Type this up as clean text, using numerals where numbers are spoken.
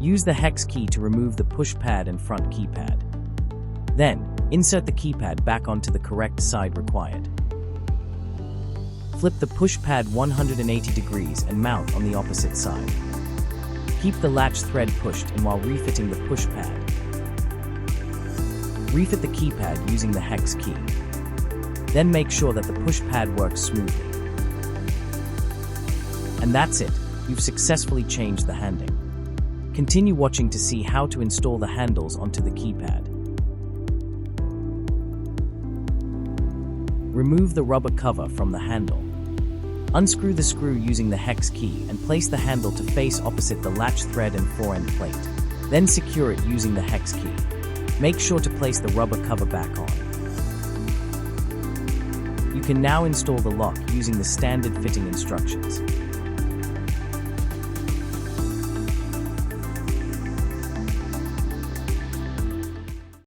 Use the hex key to remove the push pad and front keypad. Then, insert the keypad back onto the correct side required. Flip the push pad 180 degrees and mount on the opposite side. Keep the latch thread pushed in while refitting the push pad. Refit the keypad using the hex key. Then make sure that the push pad works smoothly. And that's it, you've successfully changed the handing. Continue watching to see how to install the handles onto the keypad. Remove the rubber cover from the handle. Unscrew the screw using the hex key and place the handle to face opposite the latch thread and forend plate. Then secure it using the hex key. Make sure to place the rubber cover back on. You can now install the lock using the standard fitting instructions.